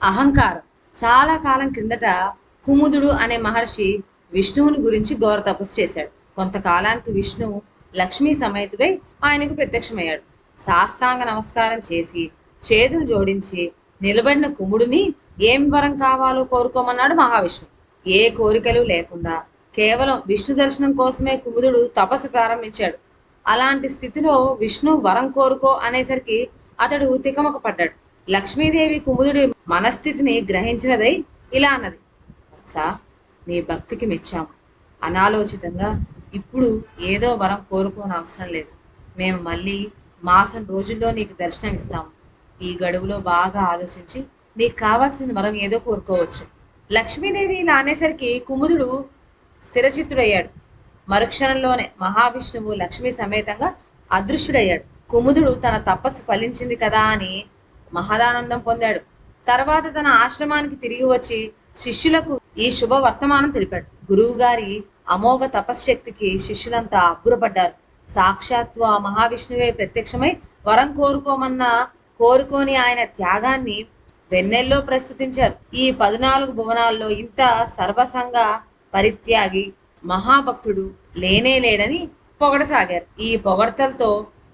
అహంకారం. చాలా కాలం క్రిందట కుముదుడు అనే మహర్షి విష్ణువుని గురించి ఘోర తపస్సు చేశాడు. కొంతకాలానికి విష్ణువు లక్ష్మీ సమేతుడై ఆయనకు ప్రత్యక్షమయ్యాడు. సాష్టాంగ నమస్కారం చేసి చేతులు జోడించి నిలబడిన కుముడిని ఏం వరం కావాలో కోరుకోమన్నాడు మహావిష్ణువు. ఏ కోరికలు లేకుండా కేవలం విష్ణు దర్శనం కోసమే కుముదుడు తపస్సు ప్రారంభించాడు. అలాంటి స్థితిలో విష్ణు వరం కోరుకో అనేసరికి అతడు తికమక పడ్డాడు. లక్ష్మీదేవి కుముదుడి మనస్థితిని గ్రహించినదై ఇలా అన్నది: వత్సా, నీ భక్తికి మెచ్చాము. అనాలోచితంగా ఇప్పుడు ఏదో వరం కోరుకోని అవసరం లేదు. మేము మళ్ళీ మాసం రోజుల్లో నీకు దర్శనం ఇస్తాము. ఈ గడువులో బాగా ఆలోచించి నీకు కావాల్సిన వరం ఏదో కోరుకోవచ్చు. లక్ష్మీదేవి ఇలా అనేసరికి కుముదుడు స్థిరచిత్తుడయ్యాడు. మరుక్షణంలోనే మహావిష్ణువు లక్ష్మీ సమేతంగా అదృశ్యుడయ్యాడు. కుముదుడు తన తపస్సు ఫలించింది కదా అని మహదానందం పొందాడు. తర్వాత తన ఆశ్రమానికి తిరిగి వచ్చి శిష్యులకు ఈ శుభ వర్తమానం తెలిపాడు. గురువు గారి అమోఘ తపశ్శక్తికి శిష్యులంతా అబ్బురపడ్డారు. సాక్షాత్తు ఆ మహావిష్ణువే ప్రత్యక్షమై వరం కోరుకోని ఆయన త్యాగాన్ని వెన్నెల్లో ప్రస్తుతించారు. ఈ 14 భువనాల్లో ఇంత సర్వసంగ పరిత్యాగి మహాభక్తుడు లేనే లేడని పొగడసాగారు. ఈ పొగడతలతో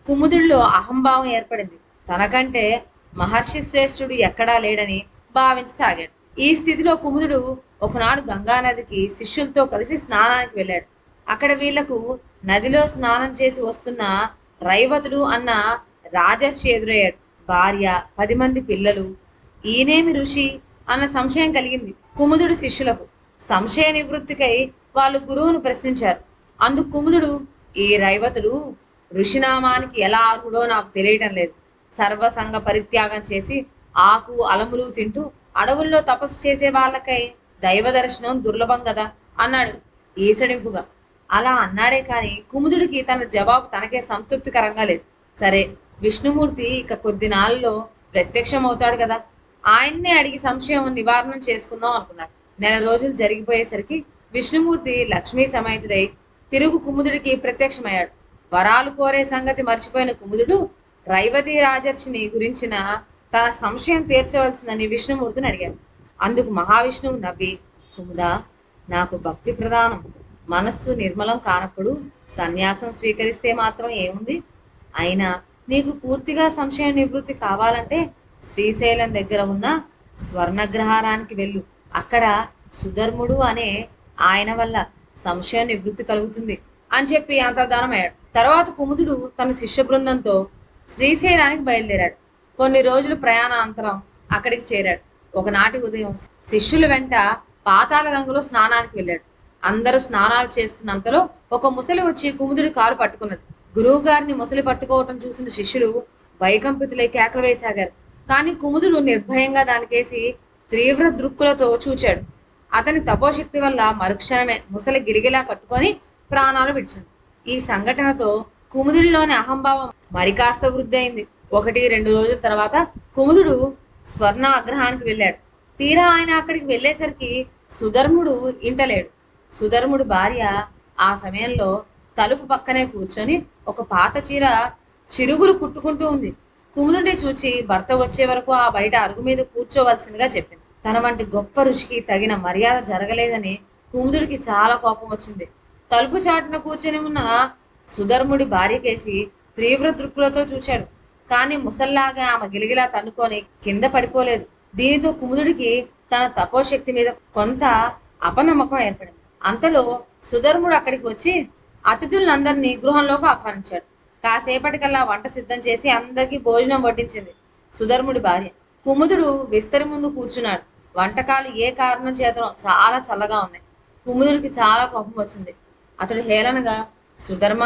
కుముదుడిలో అహంభావం ఏర్పడింది. తనకంటే మహర్షి శ్రేష్ఠుడు ఎక్కడా లేడని భావించసాగాడు. ఈ స్థితిలో కుముదుడు ఒకనాడు గంగానదికి శిష్యులతో కలిసి స్నానానికి వెళ్ళాడు. అక్కడ వీళ్లకు నదిలో స్నానం చేసి వస్తున్న రైవతుడు అన్న రాజర్షి ఎదురయ్యాడు. భార్య, 10 మంది పిల్లలు. ఈయనేమి ఋషి అన్న సంశయం కలిగింది కుముదుడి శిష్యులకు. సంశయ నివృత్తికై వాళ్ళు గురువును ప్రశ్నించారు. అందుకు కుముదుడు, ఈ రైవతుడు ఋషినామానికి ఎలా అర్హుడో నాకు తెలియటం లేదు. సర్వసంగ పరిత్యాగం చేసి ఆకు అలములు తింటూ అడవుల్లో తపస్సు చేసే వాళ్ళకై దైవ దర్శనం దుర్లభం కదా అన్నాడు ఈసడింపుగా. అలా అన్నాడే కాని కుముదుడికి తన జవాబు తనకే సంతృప్తికరంగా లేదు. సరే, విష్ణుమూర్తి ఇక కొద్ది నాళ్ళలో ప్రత్యక్షమవుతాడు కదా, ఆయన్నే అడిగి సంశయం నివారణ చేసుకుందాం అనుకున్నాడు. నెల రోజులు జరిగిపోయేసరికి విష్ణుమూర్తి లక్ష్మీ సమేతుడై తిరుగు కుముదుడికి ప్రత్యక్షమయ్యాడు. వరాలు కోరే సంగతి మర్చిపోయిన కుముదుడు రైవతి రాజర్షిని గురించిన తన సంశయం తీర్చవలసిందని విష్ణుమూర్తిని అడిగాడు. అందుకు మహావిష్ణువు నవ్వి, కుముదా, నాకు భక్తి ప్రధానం. మనస్సు నిర్మలం కానప్పుడు సన్యాసం స్వీకరిస్తే మాత్రం ఏముంది? అయినా నీకు పూర్తిగా సంశయ నివృత్తి కావాలంటే శ్రీశైలం దగ్గర ఉన్న స్వర్ణగ్రహారానికి వెళ్ళు. అక్కడ సుధర్ముడు అనే ఆయన వల్ల సంశయ నివృత్తి కలుగుతుంది అని చెప్పి అంతర్ధానమయ్యాడు. తర్వాత కుముదుడు తన శిష్య బృందంతో శ్రీశైలానికి బయలుదేరాడు. కొన్ని రోజులు ప్రయాణాంతరం అక్కడికి చేరాడు. ఒకనాటి ఉదయం శిష్యుల వెంట పాతాళ గంగలో స్నానానికి వెళ్ళాడు. అందరూ స్నానాలు చేస్తున్నంతలో ఒక ముసలి వచ్చి కుముదుడి కాలు పట్టుకున్నది. గురువు గారిని ముసలి పట్టుకోవటం చూసిన శిష్యులు వైకంపితులై కేకలు వేసాగారు. కానీ కుముదుడు నిర్భయంగా దానికేసి తీవ్ర దృక్కులతో చూచాడు. అతని తపోశక్తి వల్ల మరుక్షణమే ముసలి గిరిగిలా కట్టుకొని ప్రాణాలు విడిచింది. ఈ సంఘటనతో కుముదుడిలోని అహంభావం మరి కాస్త వృద్ధి అయింది. 1-2 రోజుల తర్వాత కుముదుడు స్వర్ణ ఆగ్రహానికి వెళ్ళాడు. తీరా ఆయన అక్కడికి వెళ్ళేసరికి సుధర్ముడు ఇంటలేడు. సుధర్ముడు భార్య ఆ సమయంలో తలుపు పక్కనే కూర్చొని ఒక పాత చీర చిరుగులు కుట్టుకుంటూ ఉంది. కుముదుడిని చూచి భర్త వచ్చే వరకు ఆ బయట అరుగు మీద కూర్చోవలసిందిగా చెప్పింది. తన వంటి గొప్ప ఋషికి తగిన మర్యాద జరగలేదని కుముదుడికి చాలా కోపం వచ్చింది. తలుపు చాటున కూర్చొని ఉన్న సుధర్ముడి భార్యకేసి తీవ్ర దృక్కులతో చూశాడు. కానీ ముసల్లాగా ఆమె గిలిగిలా తన్నుకొని కింద పడిపోలేదు. దీనితో కుముదుడికి తన తపోశక్తి మీద కొంత అపనమ్మకం ఏర్పడింది. అంతలో సుధర్ముడు అక్కడికి వచ్చి అతిథులందరినీ గృహంలోకి ఆహ్వానించాడు. కాసేపటికల్లా వంట సిద్ధం చేసి అందరికీ భోజనం వడ్డించింది సుధర్ముడి భార్య. కుముదుడు విస్తరి ముందు కూర్చున్నాడు. వంటకాలు ఏ కారణం చేతనో చాలా చల్లగా ఉన్నాయి. కుముదుడికి చాలా కోపం వచ్చింది. అతడు హేళనగా, సుధర్మ,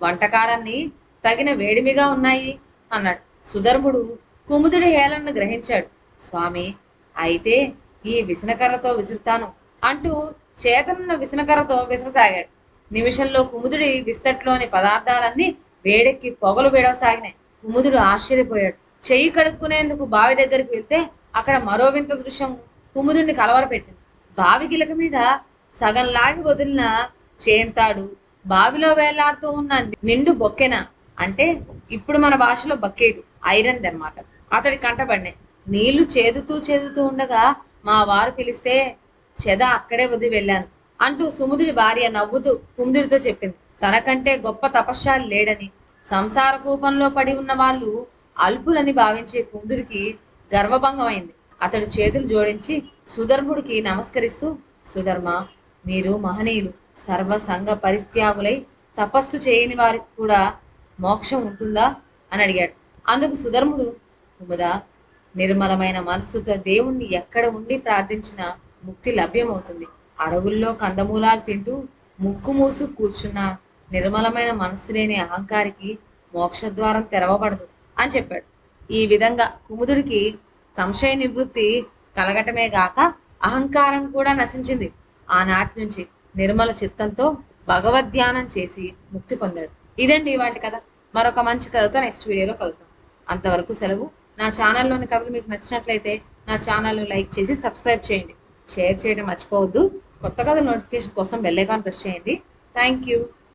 వంటకాలన్నీ తగిన వేడిమిగా ఉన్నాయి అన్నాడు. సుధర్ముడు కుముదుడి హేళనను గ్రహించాడు. స్వామి, అయితే ఈ విసనకర్రతో విసురుతాను అంటూ చేతనున్న విసనకర్రతో విసరసాగాడు. నిమిషంలో కుముదుడి విస్తట్లోని పదార్థాలన్నీ వేడెక్కి పొగలు వేడవసాగినాయి. కుముదుడు ఆశ్చర్యపోయాడు. చెయ్యి కడుక్కునేందుకు బావి దగ్గరికి వెళ్తే అక్కడ మరో వింత దృశ్యం కుముదుడిని కలవరపెట్టింది. బావి గిలక మీద సగం లాగి వదిలిన చేంతాడు, బావిలో వేలాడుతూ ఉన్న నిండు బొక్కెన, అంటే ఇప్పుడు మన భాషలో బక్కేటు, ఐరన్ అన్నమాట, అతడి కంటపడినాయి. నీళ్లు చేదుతూ చేదుతూ ఉండగా మా వారు పిలిస్తే చెద అక్కడే వదిలి వెళ్ళాను అంటూ సుముదుడి భార్య నవ్వుతూ కుముదుడితో చెప్పింది. తనకంటే గొప్ప తపశ్శాలి లేడని, సంసార కూపంలో పడి ఉన్న వాళ్ళు అల్పులని భావించే కుముదుడికి గర్వభంగమైంది. అతడు చేతులు జోడించి సుధర్ముడికి నమస్కరిస్తూ, సుధర్మ, మీరు మహనీయులు, సర్వ సంఘ పరిత్యాగులై తపస్సు చేయని వారికి కూడా మోక్షం ఉంటుందా అని అడిగాడు. అందుకు సుధర్ముడు, కుముదా, నిర్మలమైన మనస్సుతో దేవుణ్ణి ఎక్కడ ఉండి ప్రార్థించినా ముక్తి లభ్యమవుతుంది. అడవుల్లో కందమూలాలు తింటూ ముక్కు మూసు కూర్చున్న నిర్మలమైన మనస్సు లేని అహంకారికి మోక్షద్వారం తెరవబడదు అని చెప్పాడు. ఈ విధంగా కుముదుడికి సంశయ నివృత్తి కలగటమే గాక అహంకారం కూడా నశించింది. ఆనాటి నుంచి నిర్మల చిత్తంతో భగవద్ధ్యానం చేసి ముక్తి పొందాడు. ఇదండి వాటి కథ. మరొక మంచి కథతో నెక్స్ట్ వీడియోలో కలుద్దాం. అంతవరకు సెలవు. నా ఛానల్లోని కథలు మీకు నచ్చినట్లయితే నా ఛానల్ను లైక్ చేసి సబ్స్క్రైబ్ చేయండి. షేర్ చేయడం మర్చిపోవద్దు. కొత్త కథ నోటిఫికేషన్ కోసం బెల్ ఐకాన్ ప్రెస్ చేయండి. Thank you.